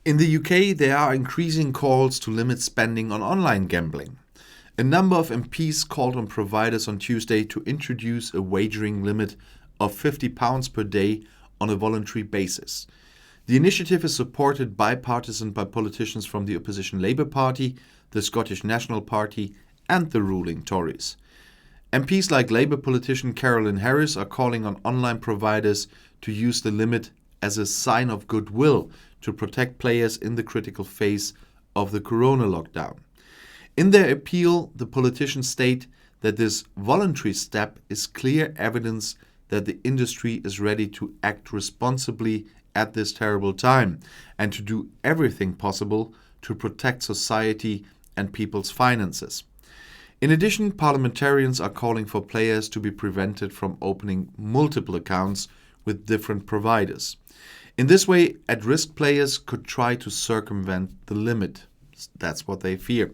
In the UK, there are increasing calls to limit spending on online gambling. A number of MPs called on providers on Tuesday to introduce a wagering limit of £50 per day on a voluntary basis. The initiative is supported bipartisan by politicians from the opposition Labour Party, the Scottish National Party and the ruling Tories. MPs like Labour politician Carolyn Harris are calling on online providers to use the limit as a sign of goodwill to protect players in the critical phase of the corona lockdown. In their appeal, the politicians state that this voluntary step is clear evidence that the industry is ready to act responsibly at this terrible time and to do everything possible to protect society and people's finances. In addition, parliamentarians are calling for players to be prevented from opening multiple accounts with different providers. In this way, at-risk players could try to circumvent the limit. That's what they fear.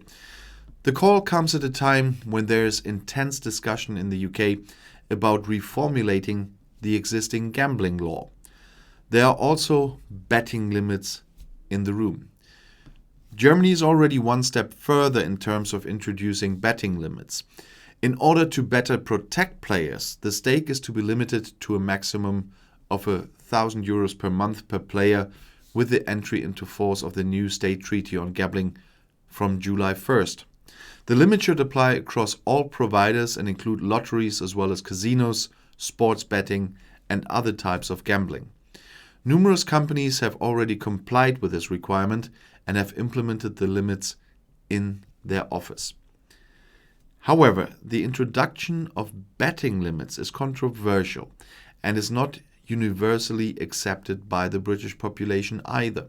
The call comes at a time when there is intense discussion in the UK about reformulating the existing gambling law. There are also betting limits in the room. Germany is already one step further in terms of introducing betting limits. In order to better protect players, the stake is to be limited to a maximum of €1,000 per month per player with the entry into force of the new state treaty on gambling from July 1st. The limit should apply across all providers and include lotteries as well as casinos, sports betting and other types of gambling. Numerous companies have already complied with this requirement and have implemented the limits in their offers. However, the introduction of betting limits is controversial and is not universally accepted by the British population either.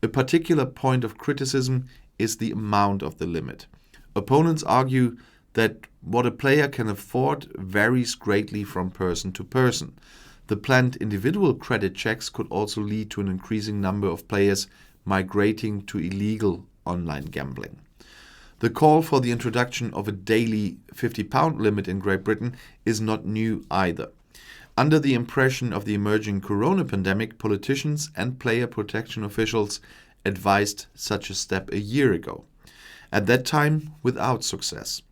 A particular point of criticism is the amount of the limit. Opponents argue that what a player can afford varies greatly from person to person. The planned individual credit checks could also lead to an increasing number of players migrating to illegal online gambling. The call for the introduction of a daily £50 limit in Great Britain is not new either. Under the impression of the emerging corona pandemic, politicians and player protection officials advised such a step a year ago. At that time, without success.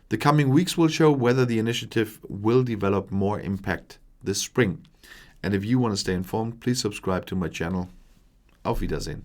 The coming weeks will show whether the initiative will develop more impact this spring. And if you want to stay informed, please subscribe to my channel. Auf Wiedersehen.